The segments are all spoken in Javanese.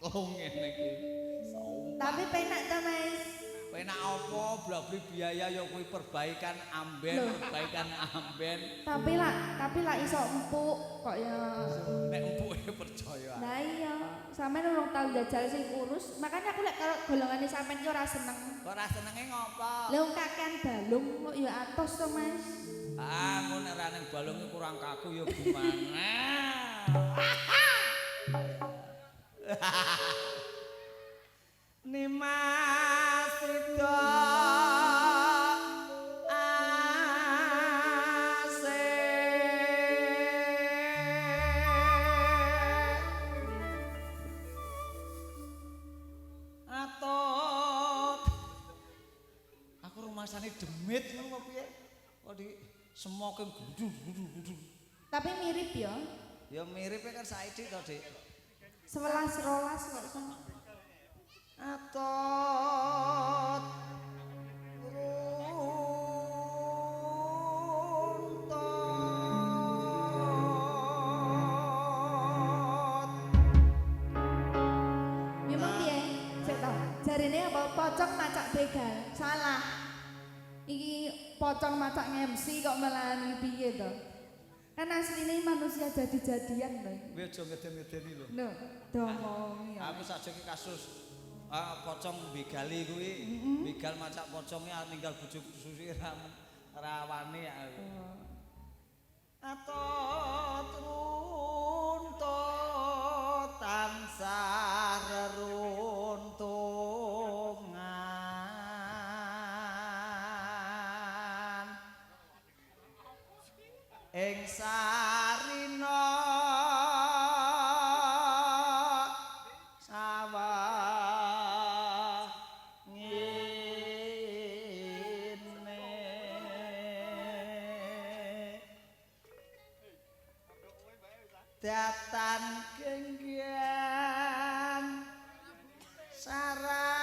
Oh ngene iki. Tapi penak ta, Mas? Penak apa? Blabli biaya ya kuwi perbaikan amben, perbaikan amben. Tapi lah iso empuk kok ya. Nek empuke percaya. Lah iya, sampean urung tau jajal sing kurus, makanya aku lek kalau golongane sampean ki ora seneng. Kok ora senenge ngopo? Lha wong kakean balung kok ya atos to, Mas. Ah, ngono nek ning balunge kurang kaku ya gimana? Nimas Ridho rumasane demit ngono piye? Kok di semoke gudu. Tapi mirip ya. Ya miripe kan saiki to, Dik. 11 rolas kok sama. Atot Memang piye? Sik to. Jarine apa pocong macak begal? Salah. Iki pocong macak MC kok melani piye to? Kan asline manusia jadi-jadian lho. kowe aja ngeden-ngedeni lho. Lho, domong ya. Aku sajake kasus pocong begali kuwi, begal macak pocongnya ninggal bojo susi rawani aku. Atot runtut tansah reruntungan ing sarina sawah ngene datan genggian sarambut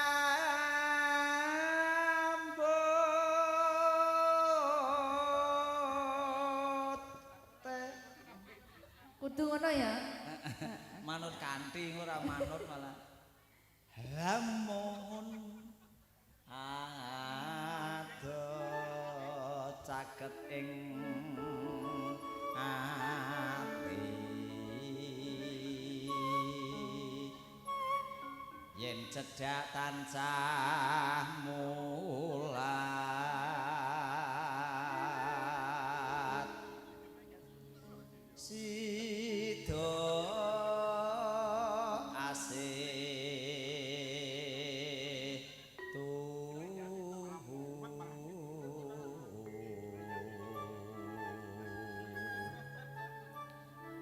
Kudu ngono ya. manut kanthi ora manut malah lamun ado caket ing ati yen cedhak tansah mulat sida asih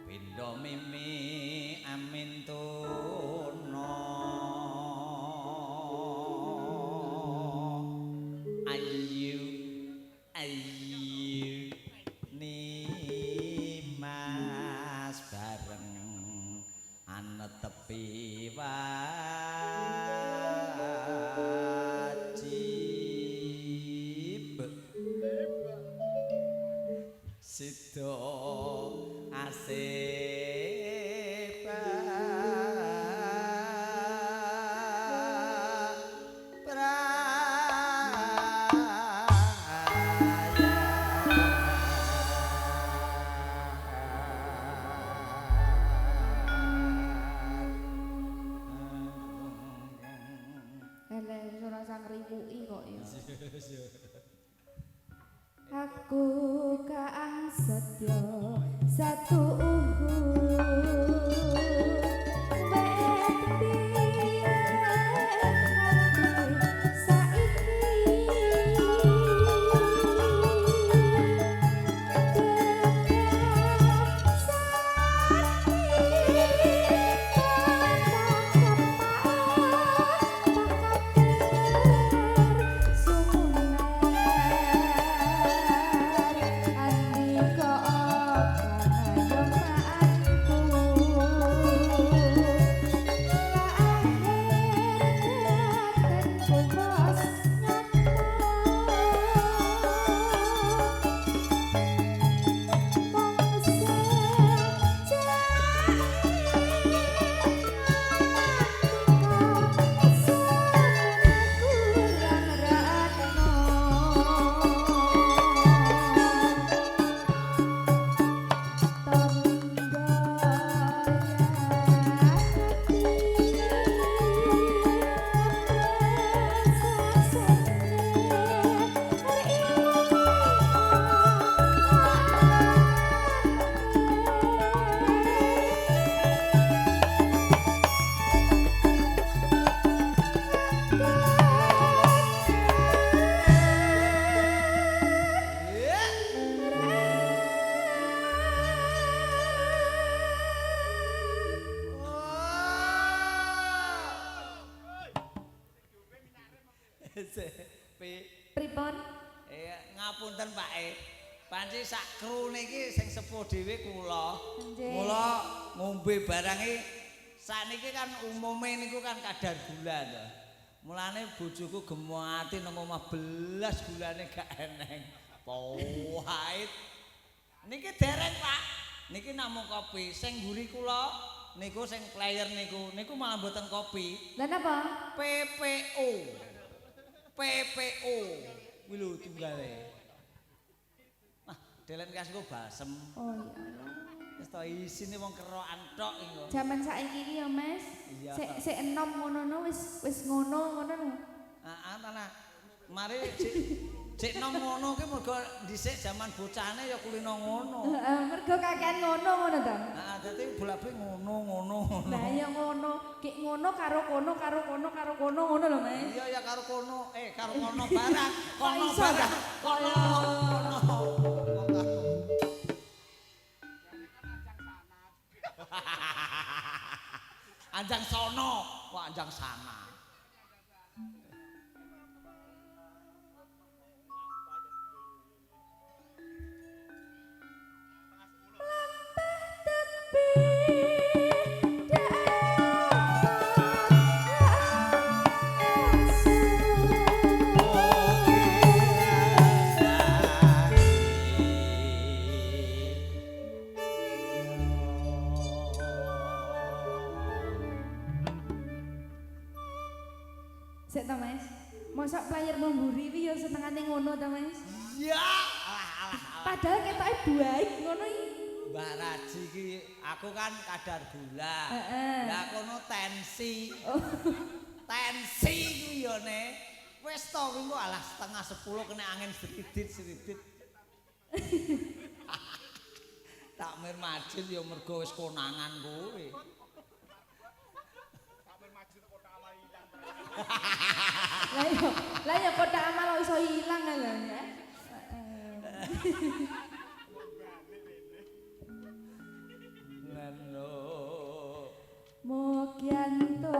pindha mimi amin tuna ayu nimas bareng anetepi wajib sida asih Elek ora sang ngriwuki kok ya. Aku kaang setya satu Pripun? Ngapunten Pak Panci sak kru niki sing sepuh dhewe kula. Nggih. Mula ngombe barang iki sakniki kan umume niku kan kadar gula to. Mulane bojoku gemo ati nang omah belas gulane gak eneng. Pahit. Niki dereng Pak. Niki namung kopi. Sing mburi kula niku sing player niku malah mboten kopi. Lah napa? PPO. PPO. Kuwi lho tunggale. Delen kasku basem. Oh ya Allah. Wis to isine wong kerokan tok iki. Zaman saiki iki ya, Mas. Iya. Sik enom ngono wis ngono lho. Heeh, tanah. Mari cek nom ngono ki mergo dhisik zaman bocahane ya kulino ngono. Heeh, mergo kakean ngono to. Heeh, dadi bolak-balik ngono. Lah ya ngono, ki ngono karo kono karo kono karo kono ngono lho, Mas. Iya ya karo kono, karo kono barang, kono iso barang, kono. Anjang sono, kok anjang sana. Sik to, Mas. Mosok player memburi iki ya senengane ngono to, Mas. Iya, alah. Padahal ketoke baik ngono iki. Mbak Raji ki aku kan kadar gula. Heeh. Lah kono tensi. Oh. Tensi ku yo ne. Wis to kuwi kok alah setengah 10 kena angin sridit. Tak mir majil yo mergo wis konangan kuwi. Lah ya kotak amal kok iso ilang lho ya. Ngono. Mogianto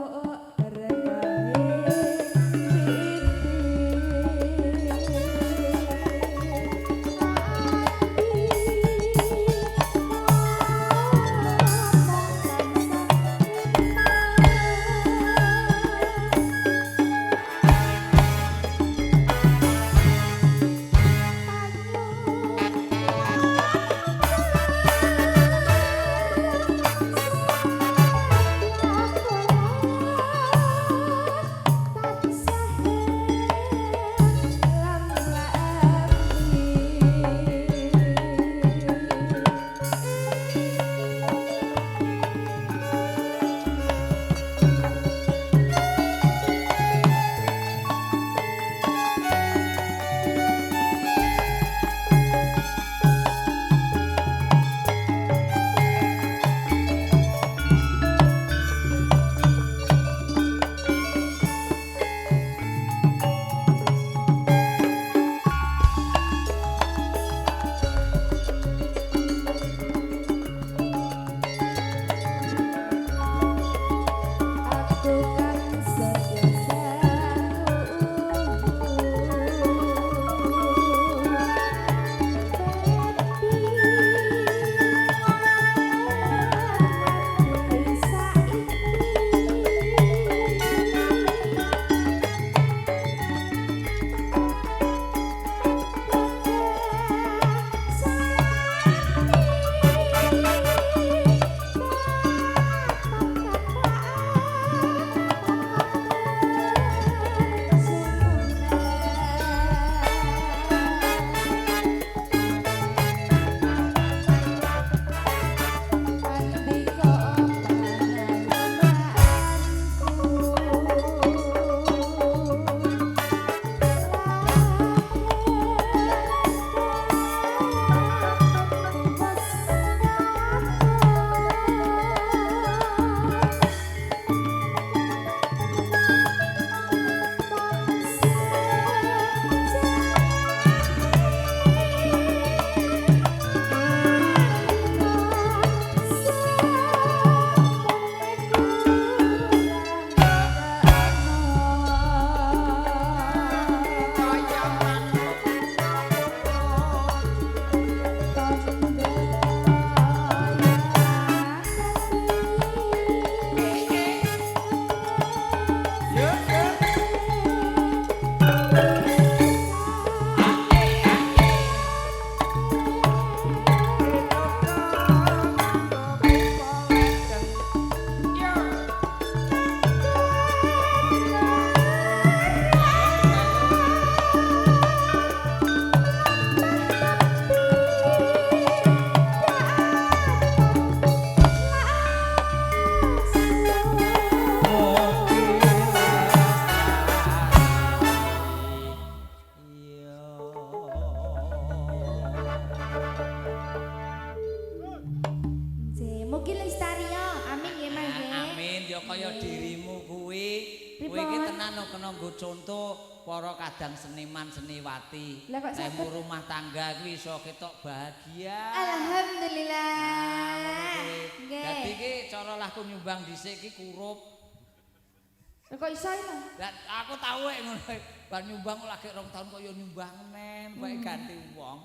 nggo contoh para kadang seniman seniwati. Lah kok saged rumah tangga kuwi iso ketok bahagia. Alhamdulillah. Nggih. Dadi iki cara lahku nyumbang dhisik iki kurup. Lah kok iso lho? Lah aku tau ngono. Bar nyumbang lagi 2 tahun kok yo nyumbang men, bae ganti wong.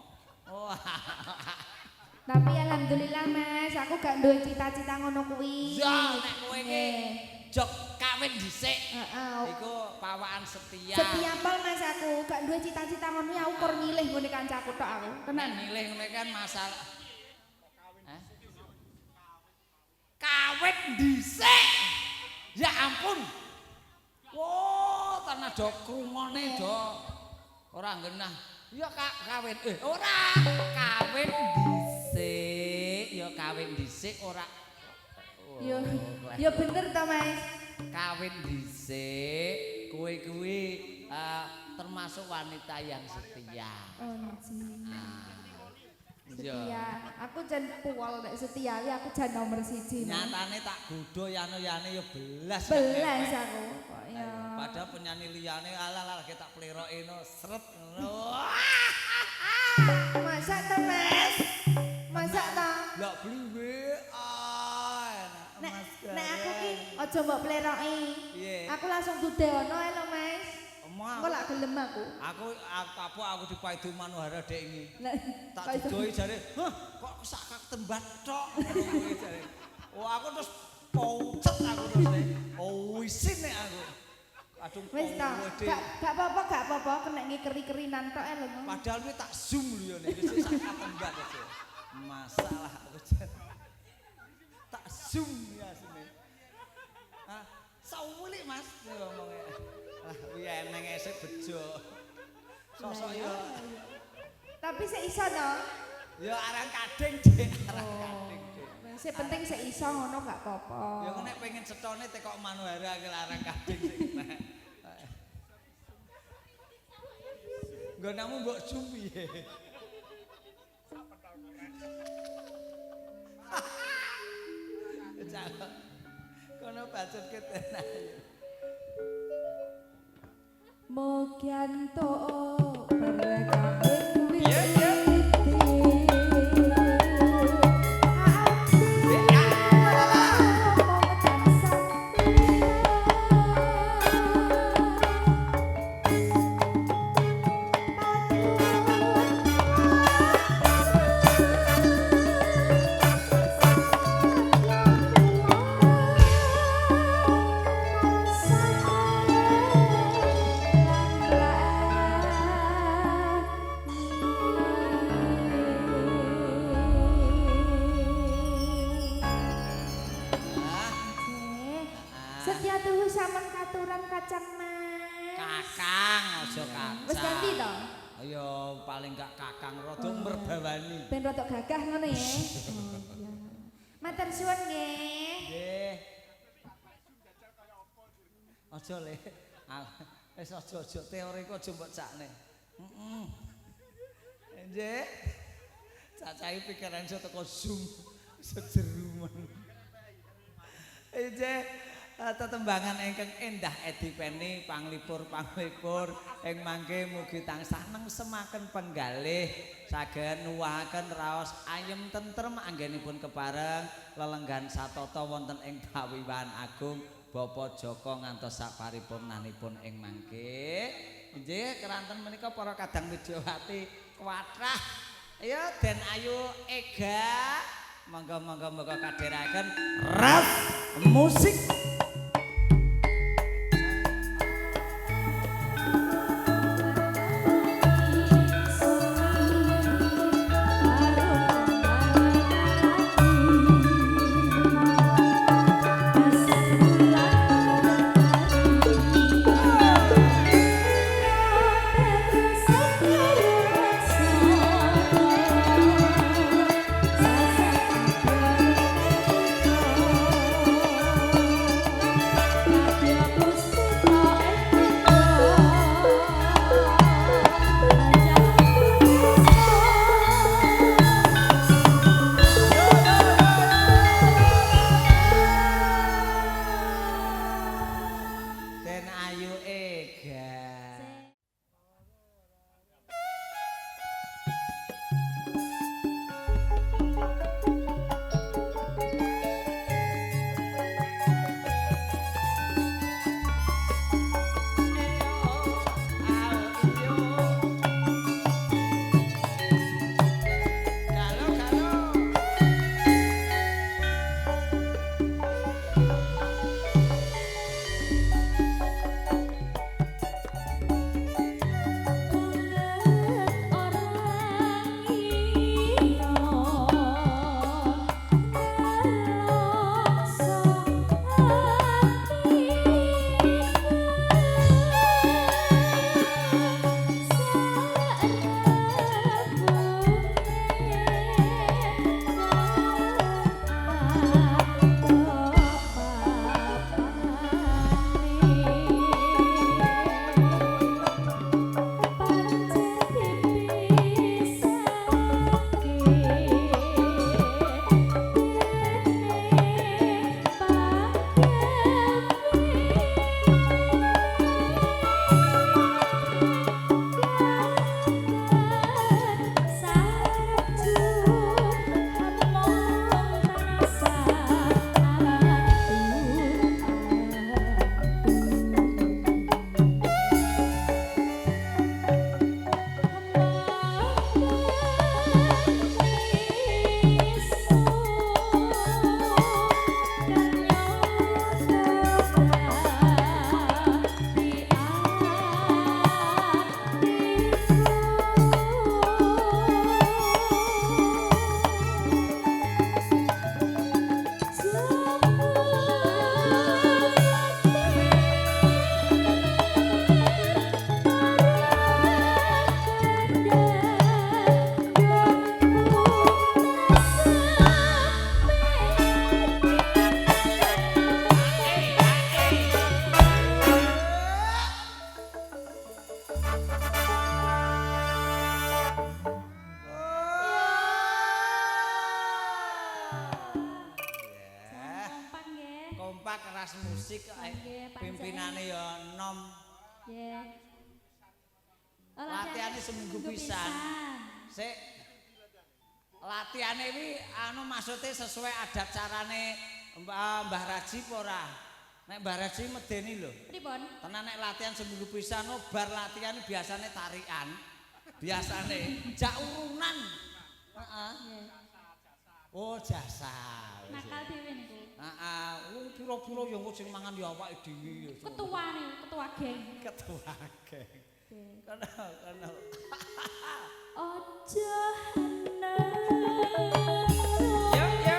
Oh. Tapi alhamdulillah Mas, aku gak duwe cita-cita ngono kuwi. Ya nek kowe iki jog kawin dhisik. Heeh. Iku pawakan setia. Setia pol Mas aku, gak duwe cita-cita ngono ya aku kur milih ngene kancaku tok aku. Tenan. Milih ngene kan masalah. Kawin dhisik. Ya ampun. Wo, tanah do krungone do. Ora genah. Ya kawin ora kawin dhisik, ya kawin dhisik ora. Yo bener to Mas. Kawin dhisik, kowe kuwi termasuk wanita yang setia. Oh nji. Iya. Aku jan puwal nek setia aku jan nomor 1. Nyatane tak godho yano-yane ya belas. Belas aku kok ya. Padahal penyanyi liyane ala-ala kita pleroke no sret ngono. Masak to Mas? Masak to? Lah bluwe Nek aku ki aja mbok pleroki. Aku langsung dudeono ae lho Mas. Engko lak gelem aku. Aku dipaedu manuhara dek iki. Tak Tak didoi jare, "Hah, kok sak tembat tok." Jare. Oh, aku terus poucet aku terus. Oh, isin nek aku. Aduh, wis to. Gak apa-apa, kena ngikeri-kerinan tok ae lho. Padahal kuwi tak zoom lho ya iki sak tembat aja. Masalah aku. Tak zoom ya sini. Hah, sawulik Mas ngomongnya. Lah kuwi eneng esuk bejo. Sosok yo. Tapi sik iso to? Ya arang kading, Dik. Arang kading, Dik. Sing penting sik iso ngono gak apa-apa. Ya nek pengen setone tekok manuhara ke arang kading sik. Nggo namu mbok zoom piye? Cakep. Kono bacot ketenan. Mogianto berkabeh kuwi. Setia tuhu sampean katuran kacang Mas. Kakang aja kacang. Wis ganti to? Ayo paling gak kakang rada merbawani. Ben rada gagah ngono ya. Oh iya. Matur suwun nggih. Nggih. Aja le. Wis aja teori kok aja mbok cakne. Heeh. Nggih. Cacahe pikiran iso teko zoom sejerumen. Nggih. Tetembangan ingkang endah edipeni panglipur ing mangke mugi tansah nengsemaken penggalih saged nuwuhaken raos ayem tentrem anggenipun kepareng lelenggan satata wonten ing pawiwahan agung Bapak Joko ngantos saparipurnanipun ing mangke. Nggih keranten menika para kadang Widyawati kuwatrah. Ayo Den Ayu Ega monggo kadhiraken ras musik. kok Nggih, Pak pimpinane ya enom. Nggih. Oh, Latihane seminggu pisan. Sik latihane iki anu maksudnya sesuai adat carane Mbah Raji apa ora? Nek Mbah Raji medeni lho. Pripun? Tenan nek latihan seminggu pisan bar latihan biasane tarikan. Biasane jak urunan. Heeh. Nggih. Oh jasa. Nakal dhewe niku. Heeh, wong pira-pira ya engko sing mangan ya awake dhewe. Ketuane, ketua geng. Ketua geng. Nggih. Kono. Ojo hana. Yo yo.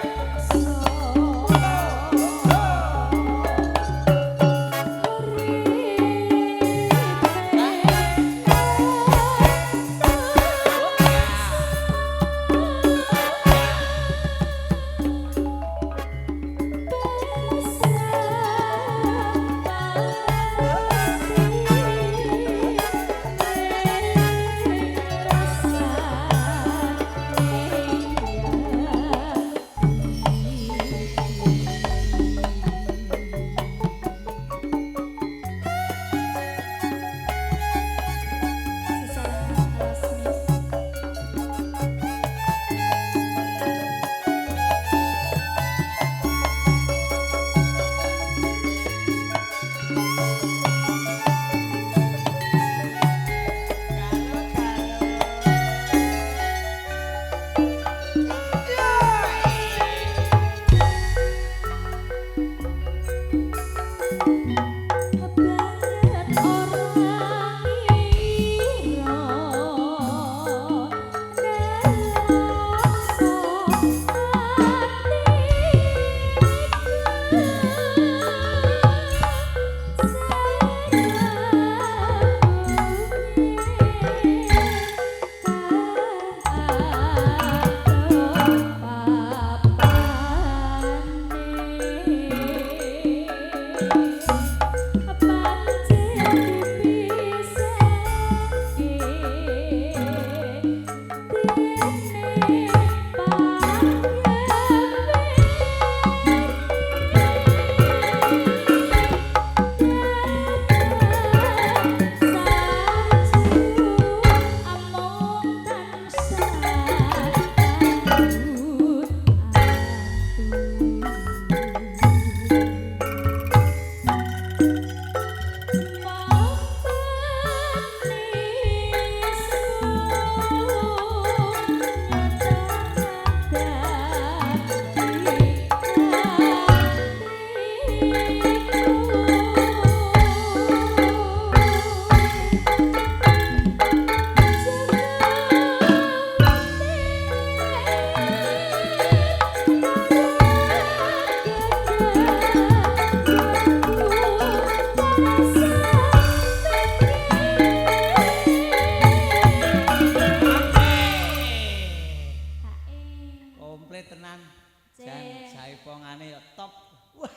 Jaipongane ya top. Wah.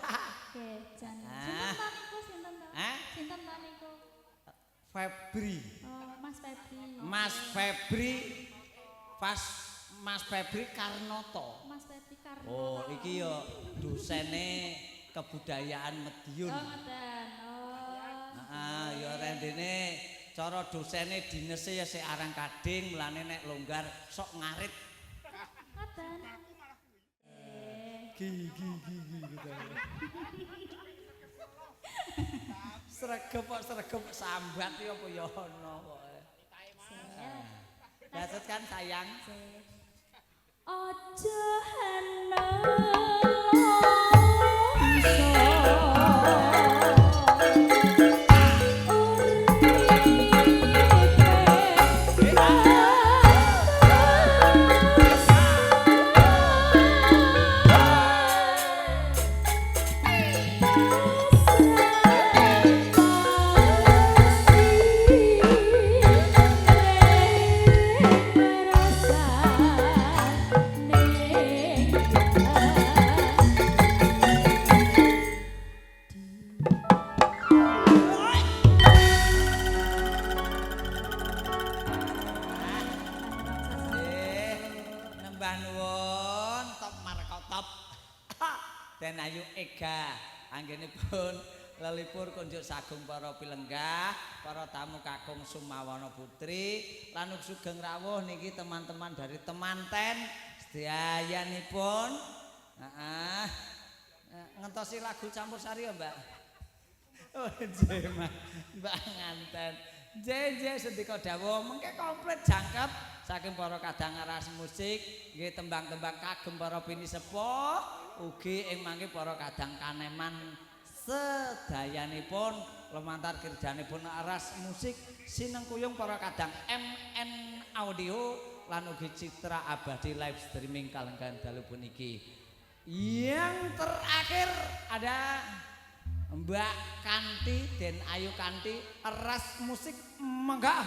Nggih, jan. Ah. Sinten ta niku sinten ta? Hah? Sinten ta niku? Febri. Oh, Mas Febri. Mas Febri pas Mas Febri Karnoto. Mas Febri Karno. Oh, iki ya dosene kebudayaan Madiun. Oh, ngeten. Oh. Heeh, ya rendene cara dosene dinese ya sik arang kading, mulane nek longgar sok ngarit. Ngeten. Gi gitu. Sregep kok sregep sambat ya apa ya ono pokoke. Dasut kan sayang. Ojo hana Den Ayu Ega anggenipun lelipur kunjuk sagung para pilenggah, para tamu kakung Sumawana Putri, lan sugeng rawuh niki teman-teman dari Temanten sedayanipun. Heeh. Ngentosi lagu campursari ya, Mbak? Oh, Mbak nganten. Nggih sedika dawuh mengke komplit jangkep saking para kadang aras musik, nggih tembang-tembang kagem para bini sepuh, ugi ing mangke para kadang kaneman sedayanipun lumantar kirjanipun aras musik sinengkuyung para kadang MN Audio lan ugi Citra Abadi live streaming kalenggan dalu puniki. Yang terakhir ada Mbak Kanti dan Ayu Kanti aras musik mangga.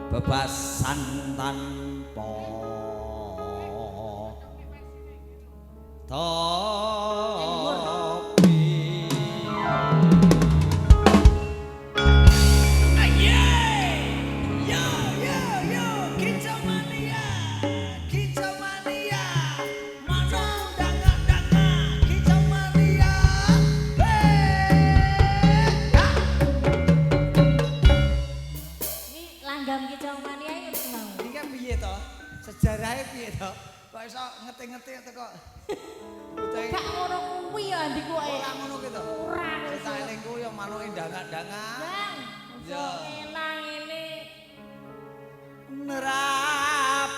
Bebasan tanpa topi. Kicau mania, mana danga-danga, kicau mania. Langgam kicau mania iki mau. Iki kan piye to? Sejarahnya piye to? Kok iso ngerti-ngerti kok. Gak ngono kuwi ya Andi kok. Ora ngono ki to. Ora. Cerita elingku ya manuke danga-danga. Bang, Ya. elang ini. Nerabase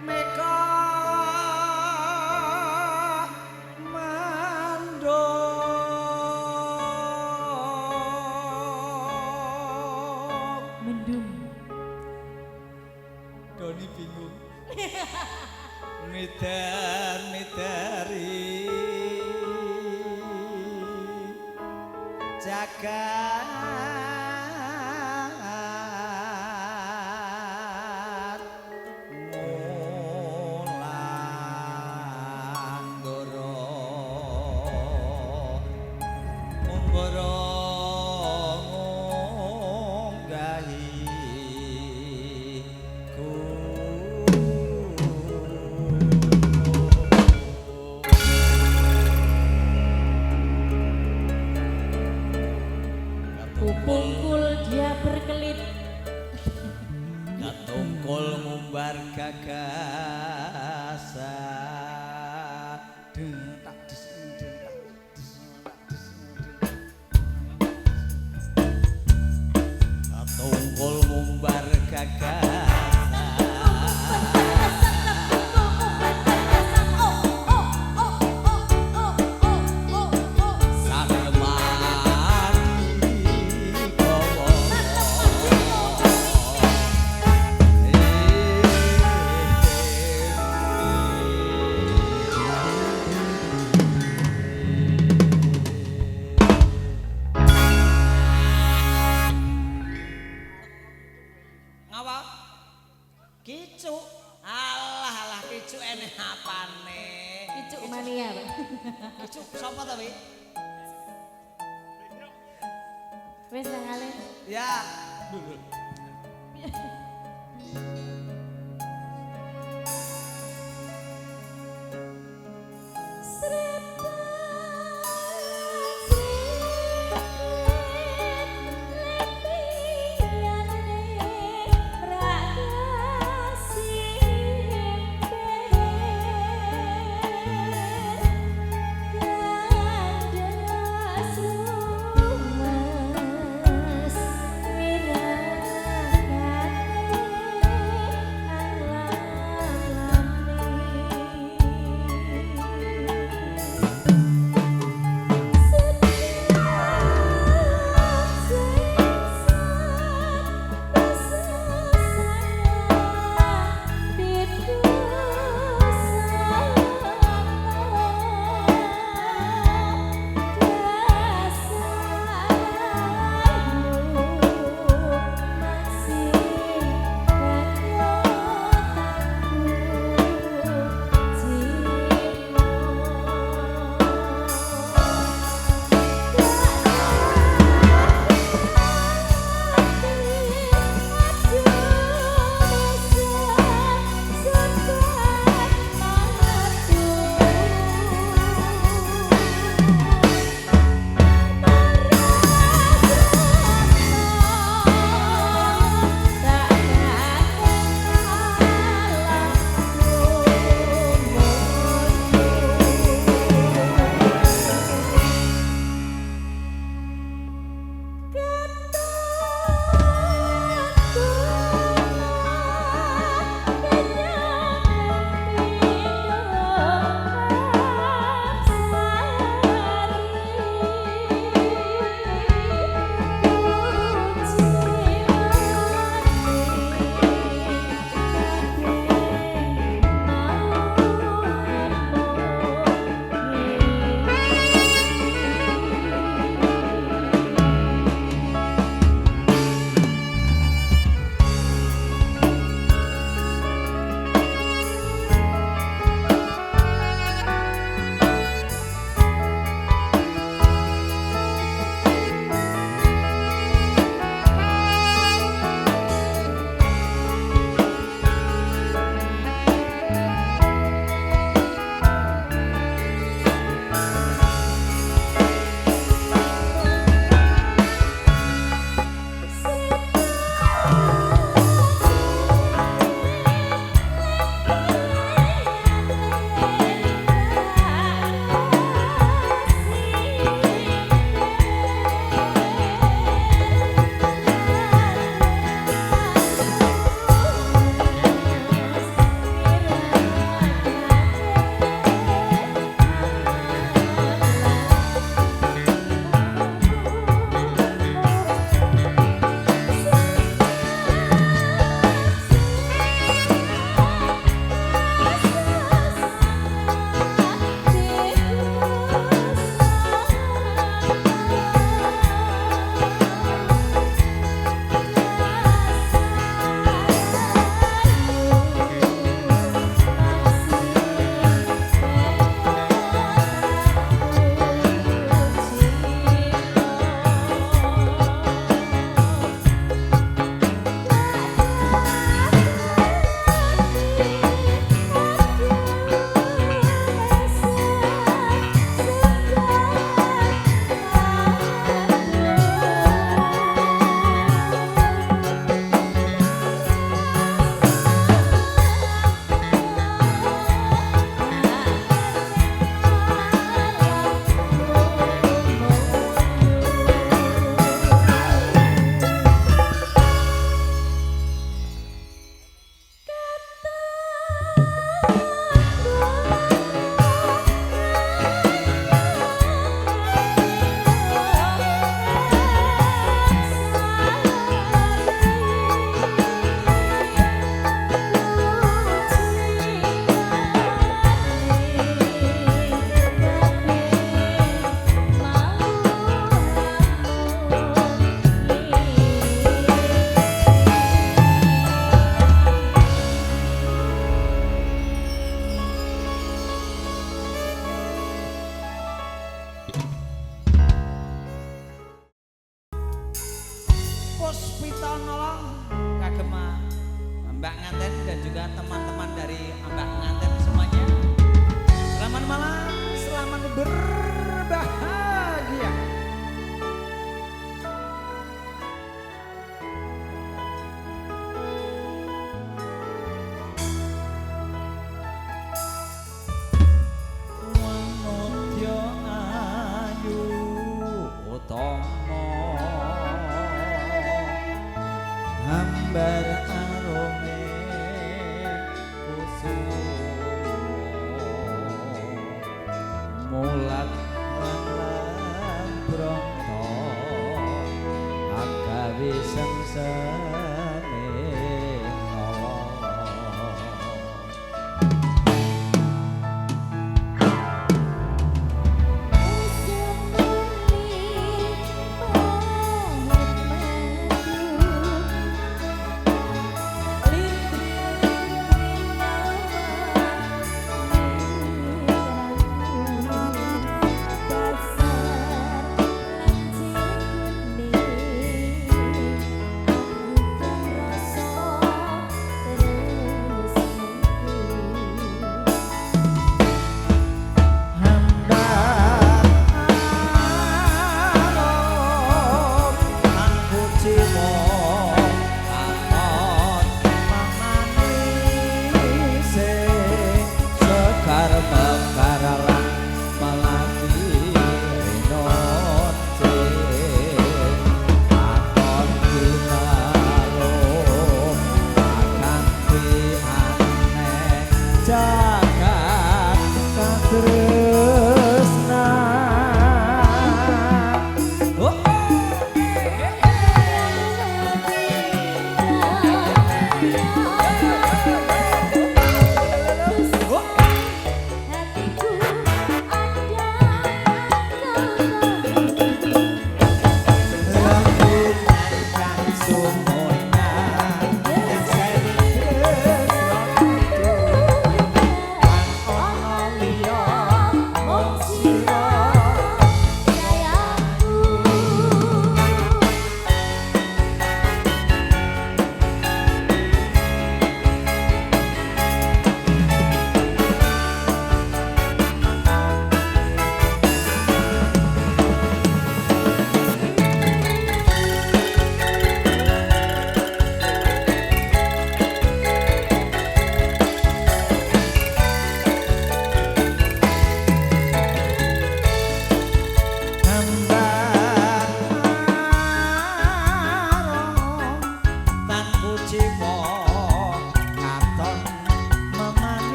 meka mandok Mendung. Doni bingung midar-midari jagat mulang goro nggahi Kupungkul dia berkelit. Katungkul ngumbar gagasan dentak des dentak des Katungkul ngumbar gagasan Kicuk, alah kicuk ene apane? Kicuk mania, Pak. Kicuk sapa ta, Wi? Wis ngale. Ya. dan juga teman-teman dari Mbak pengantin semuanya. Selamat malam, selamat berbahagia. Wanodya ayu utama hambar arome kusuma mulat lan branta agawe sengsene nala jagat katresnan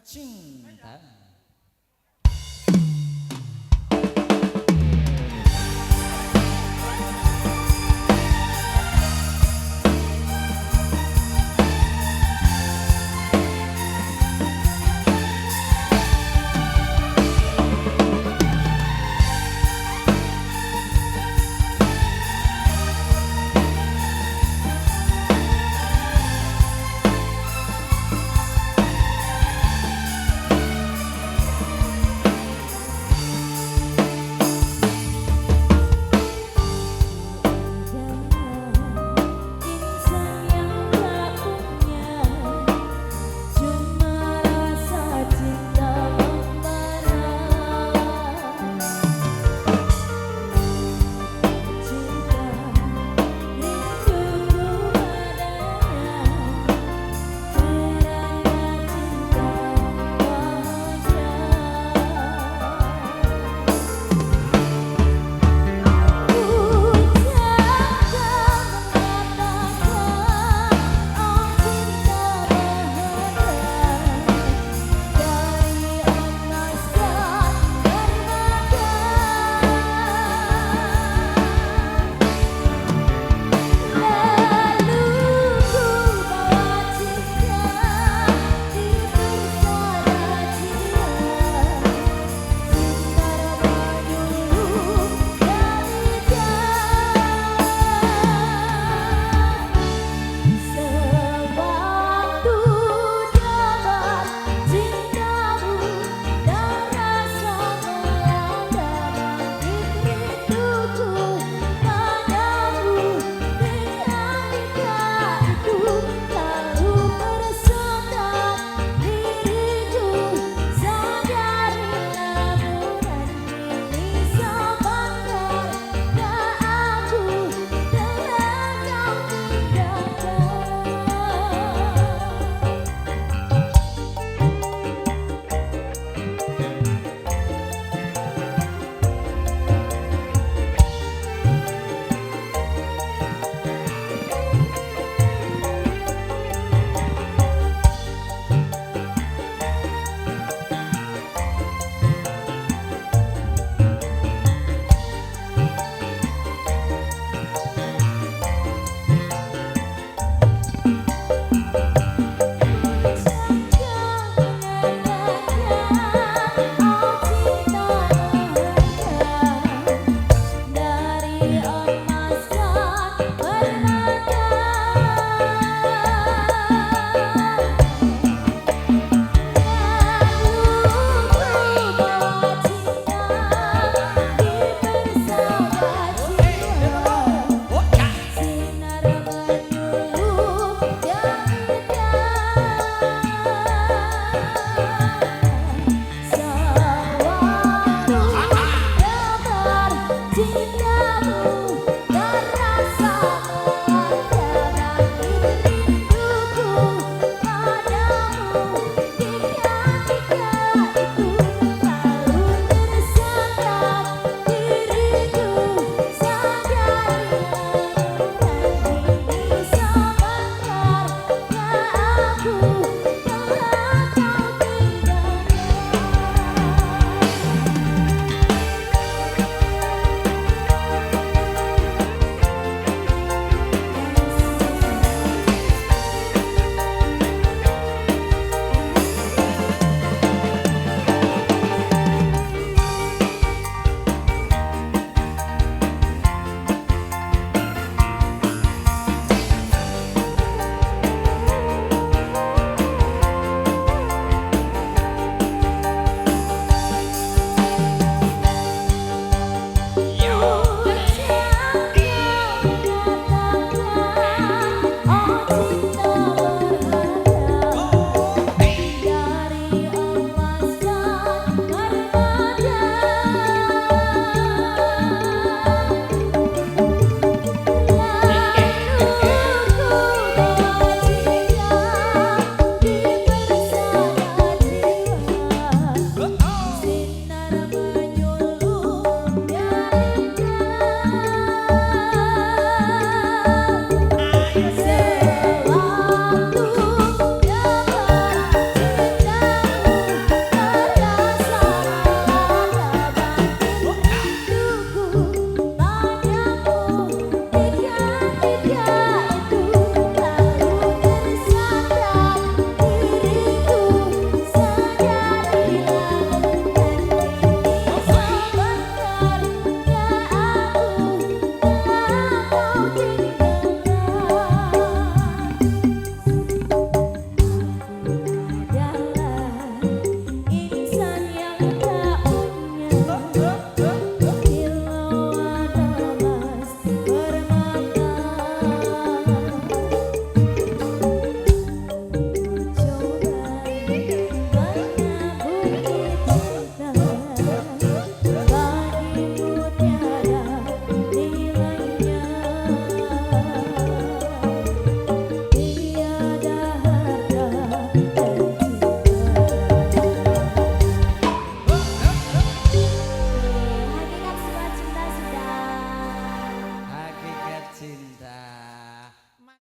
cinta.